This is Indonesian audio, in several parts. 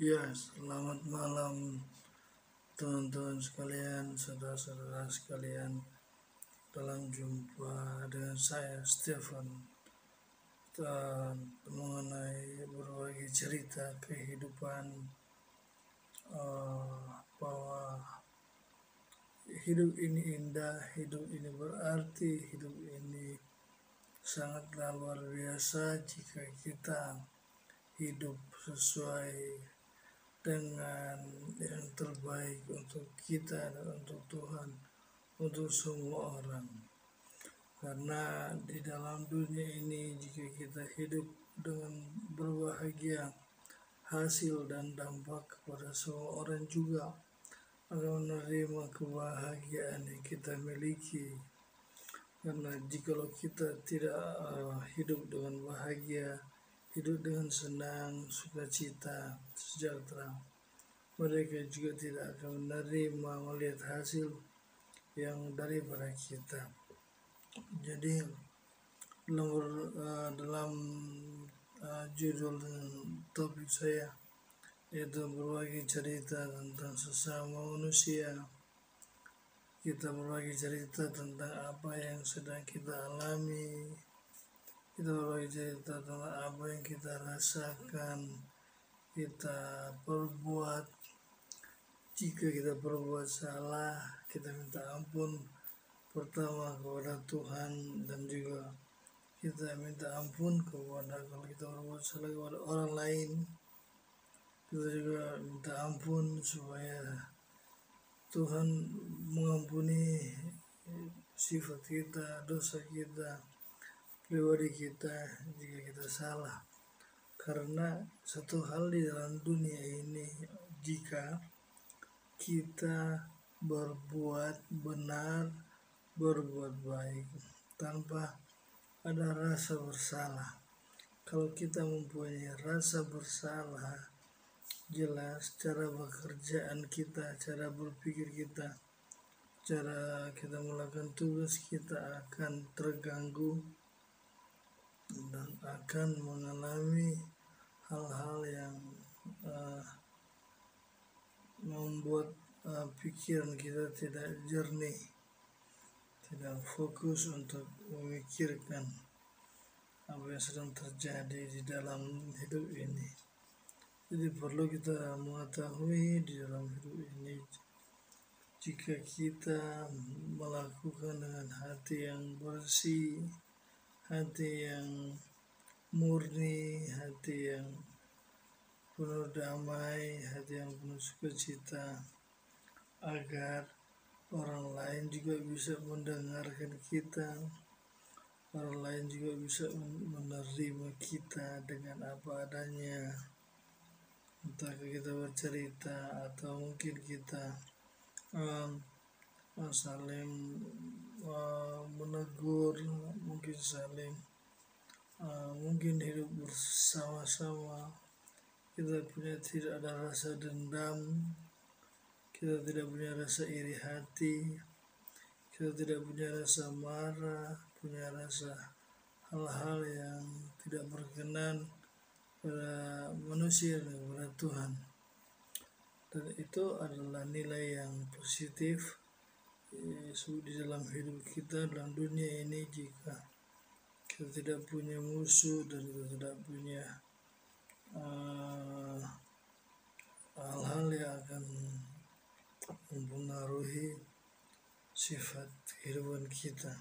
Ya, selamat malam teman-teman sekalian, saudara-saudara sekalian. Dalam jumpa dengan saya Stefan dan mengenai berbagi cerita kehidupan, bahwa hidup ini indah, hidup ini berarti, hidup ini sangatlah luar biasa jika kita hidup sesuai dengan yang terbaik untuk kita dan untuk Tuhan, untuk semua orang. Karena di dalam dunia ini jika kita hidup dengan berbahagia, hasil dan dampak kepada semua orang juga akan menerima kebahagiaan yang kita miliki. Karena jikalau kita tidak hidup dengan bahagia, hidup dengan senang, sukacita, sejahtera, mereka juga tidak akan menerima melihat hasil yang daripada kita. Jadi dalam judul topik saya yaitu berbagi cerita tentang sesama manusia. Kita berbagi cerita tentang apa yang sedang kita alami, kita berbagi cerita tentang apa yang kita rasakan, kita perbuat. Jika kita berbuat salah, kita minta ampun pertama kepada Tuhan, dan juga kita minta ampun kepada kalau kita berbuat salah kepada orang lain. Kita juga minta ampun supaya Tuhan mengampuni sifat kita, dosa kita, pribadi kita jika kita salah. Karena satu hal di dalam dunia ini, jika kita berbuat benar, berbuat baik tanpa ada rasa bersalah. Kalau kita mempunyai rasa bersalah, jelas cara pekerjaan kita, cara berpikir kita, cara kita melakukan tugas kita akan terganggu dan akan mengalami hal-hal yang membuat pikiran kita tidak jernih, tidak fokus untuk memikirkan apa yang sedang terjadi di dalam hidup ini. Jadi perlu kita mengetahui di dalam hidup ini, jika kita melakukan dengan hati yang bersih, hati yang murni, hati yang penuh damai, hati yang penuh sukacita, agar orang lain juga bisa mendengarkan kita, orang lain juga bisa menerima kita dengan apa adanya. Entah kita bercerita atau mungkin kita saling menegur, mungkin saling mungkin hidup bersama-sama. Kita tidak ada rasa dendam, kita tidak punya rasa iri hati, kita tidak punya rasa marah, punya rasa hal-hal yang tidak berkenan pada manusia dan kepada Tuhan. Dan itu adalah nilai yang positif di dalam hidup kita, dalam dunia ini. Jika kita tidak punya musuh dan kita tidak punya hal-hal yang akan mempengaruhi sifat kehidupan kita.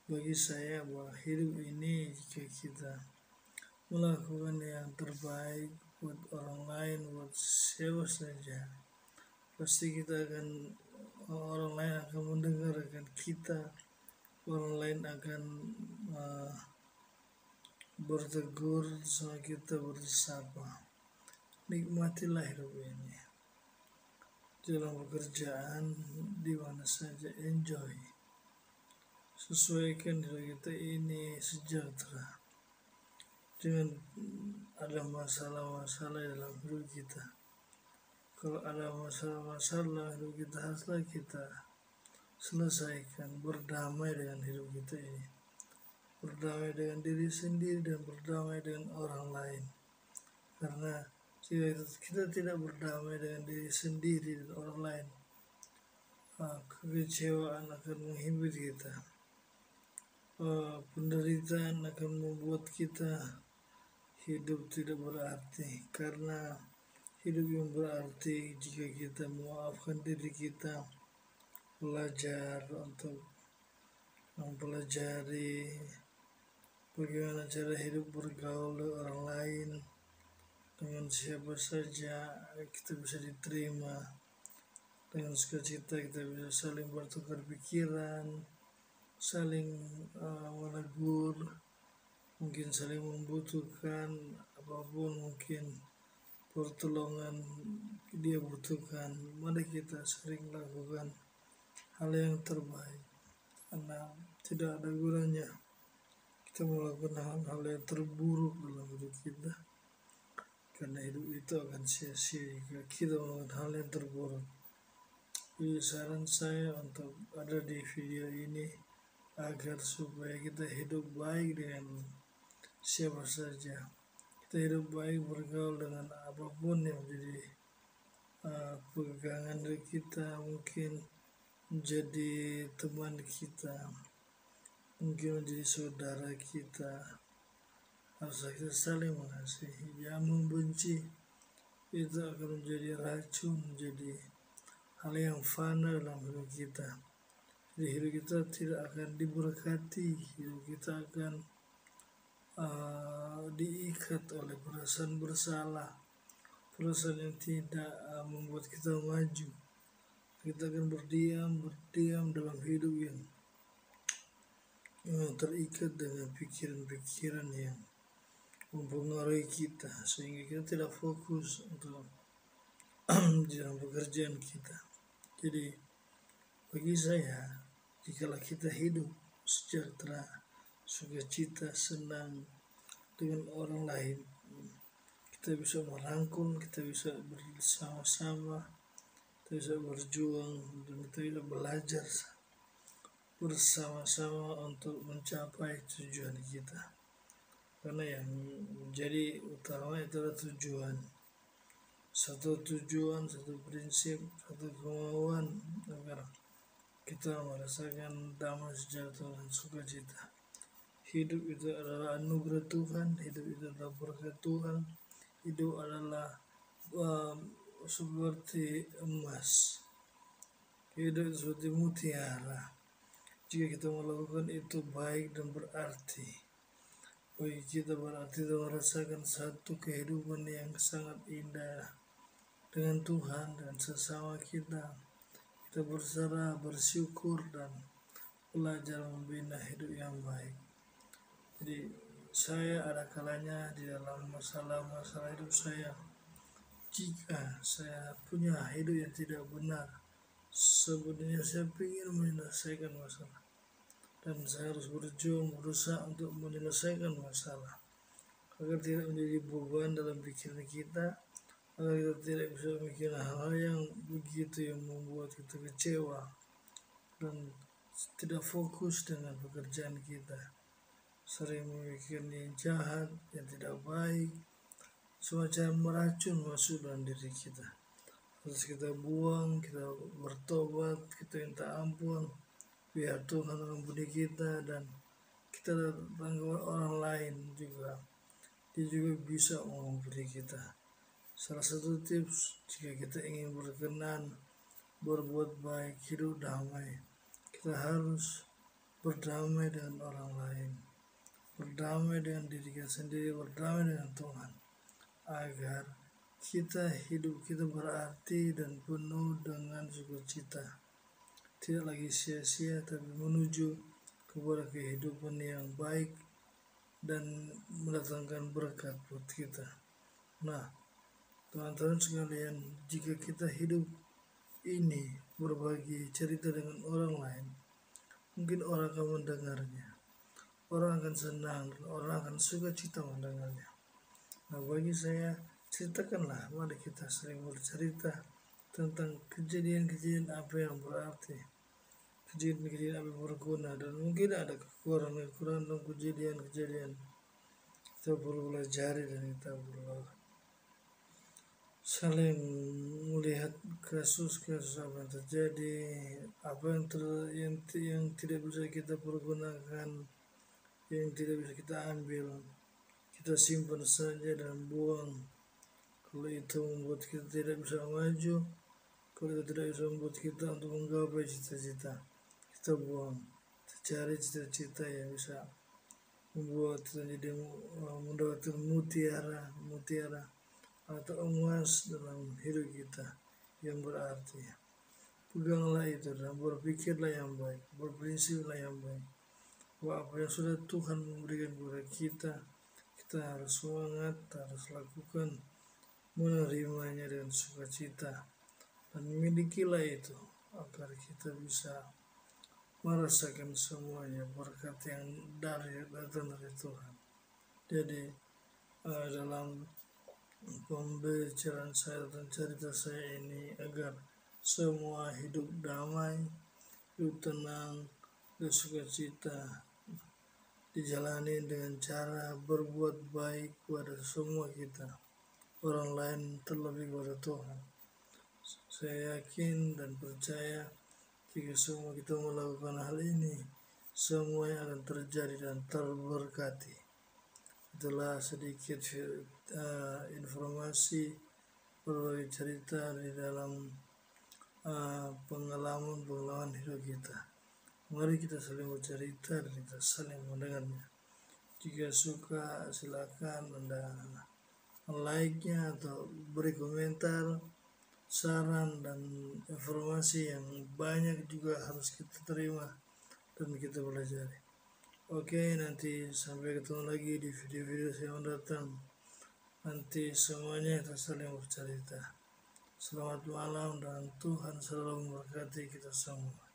Bagi saya bahwa hidup ini, jika kita melakukan yang terbaik buat orang lain, buat siapa saja, pasti orang lain akan mendengarkan kita, orang lain akan bertegur sama kita, bersapa. Nikmatilah hidup ini. Dalam pekerjaan, di mana saja, enjoy. Sesuaikan hidup kita ini sejahtera. Jangan ada masalah-masalah dalam hidup kita. Kalau ada masalah-masalah hidup kita, haruslah kita selesaikan, berdamai dengan hidup kita ini, berdamai dengan diri sendiri dan berdamai dengan orang lain. Karena Jika kita tidak berdamai dengan diri sendiri dan orang lain, kekecewaan akan menghimpit kita. Penderitaan akan membuat kita hidup tidak berarti, karena hidup yang berarti jika kita memaafkan diri kita, belajar untuk mempelajari bagaimana cara hidup bergaul dengan orang lain, dengan siapa saja kita bisa diterima, dengan sukacita kita bisa saling bertukar pikiran, saling menegur, mungkin saling membutuhkan apapun mungkin pertolongan dia butuhkan. Mari kita sering lakukan hal yang terbaik, karena tidak ada gunanya kita melakukan hal-hal yang terburuk dalam hidup kita, karena hidup itu akan sia-sia jika kita melakukan hal yang terburuk. Jadi saran saya untuk ada di video ini agar supaya kita hidup baik dengan siapa saja, kita hidup baik bergaul dengan apapun yang menjadi pegangan dari kita, mungkin menjadi teman kita, mungkin menjadi saudara kita. Harus kita saling mengasihi, jangan membenci. Itu akan menjadi racun, menjadi hal yang fana dalam hidup kita. Jadi hidup kita tidak akan diberkati, hidup kita akan diikat oleh perasaan bersalah, perasaan yang tidak membuat kita maju. Kita akan berdiam dalam hidup yang terikat dengan pikiran-pikiran yang mempengaruhi kita, sehingga kita tidak fokus untuk dalam pekerjaan kita. Jadi bagi saya, jikalau kita hidup sejahtera, sukacita, senang dengan orang lain, kita bisa merangkul, kita bisa bersama-sama, kita bisa berjuang, dan kita bisa belajar bersama-sama untuk mencapai tujuan kita. Karena yang menjadi utama itu adalah tujuan, satu prinsip, satu kemauan agar kita merasakan damai, sejahtera, dan sukacita. Hidup itu adalah anugerah Tuhan, hidup itu adalah berkat Tuhan, hidup adalah seperti emas, hidup seperti mutiara. Jika kita melakukan itu baik dan berarti bagi kita, berarti kita merasakan satu kehidupan yang sangat indah dengan Tuhan dan sesama kita. Kita berserah, bersyukur, dan belajar membina hidup yang baik. Jadi saya ada kalanya di dalam masalah-masalah hidup saya, jika saya punya hidup yang tidak benar, sebenarnya saya ingin menyelesaikan masalah, dan saya harus berjuang, berusaha untuk menyelesaikan masalah agar tidak menjadi beban dalam pikiran kita, agar kita tidak bisa memikirkan hal-hal yang begitu yang membuat kita kecewa dan tidak fokus dengan pekerjaan kita, sering memikirkan yang jahat, yang tidak baik, semacam meracun masuk dalam diri kita. Harus kita buang, kita bertobat, kita minta ampun, biar Tuhan mengampuni kita, dan kita datang ke orang lain juga, dia juga bisa mengampuni kita. Salah satu tips jika kita ingin berkenan, berbuat baik, hidup damai, kita harus berdamai dengan orang lain, berdamai dengan diri kita sendiri, berdamai dengan Tuhan, agar hidup kita berarti dan penuh dengan sukacita, tidak lagi sia-sia, tapi menuju kepada kehidupan yang baik dan mendatangkan berkat buat kita. Nah, teman-teman sekalian, jika kita hidup ini berbagi cerita dengan orang lain, mungkin orang akan mendengarnya, orang akan senang, orang akan suka cita mendengarnya. Nah, bagi saya, ceritakanlah, mari kita sering bercerita tentang kejadian-kejadian apa yang berarti, kejadian-kejadian apa yang berguna, dan mungkin ada kekurangan-kekurangan dalam kejadian-kejadian. Kita perlu belajar dan kita perlu saling melihat kasus-kasus apa yang terjadi, apa yang tidak bisa kita pergunakan, yang tidak bisa kita ambil, kita simpan saja dan buang. Kalau itu membuat kita tidak bisa maju, kalau itu tidak bisa membuat kita untuk menggapai cita-cita, kita buang. Kita cari cita-cita yang bisa membuat kita jadi mendapatkan mutiara atau emas dalam hidup kita yang berarti. Peganglah itu dan berpikirlah yang baik, berprinsiplah yang baik. Bahwa apa yang sudah Tuhan memberikan kepada kita, kita harus semangat, harus lakukan, menerimanya dengan sukacita, dan milikilah itu agar kita bisa merasakan semuanya berkat yang datang dari Tuhan. Jadi dalam pembicaraan saya dan cerita saya ini agar semua hidup damai, hidup tenang, dan sukacita dijalani dengan cara berbuat baik kepada semua kita, orang lain terlebih kepada Tuhan. Saya yakin dan percaya jika semua kita melakukan hal ini, semuanya akan terjadi dan terberkati. Itulah sedikit informasi berbagai cerita di dalam pengalaman hidup kita. Mari kita saling bercerita dan kita saling mendengarnya. Jika suka silakan Anda like-nya atau beri komentar, saran dan informasi yang banyak juga harus kita terima dan kita pelajari. Oke, nanti sampai ketemu lagi di video-video saya mendatang. Nanti semuanya kita saling bercerita. Selamat malam dan Tuhan selalu memberkati kita semua.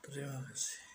Terima kasih.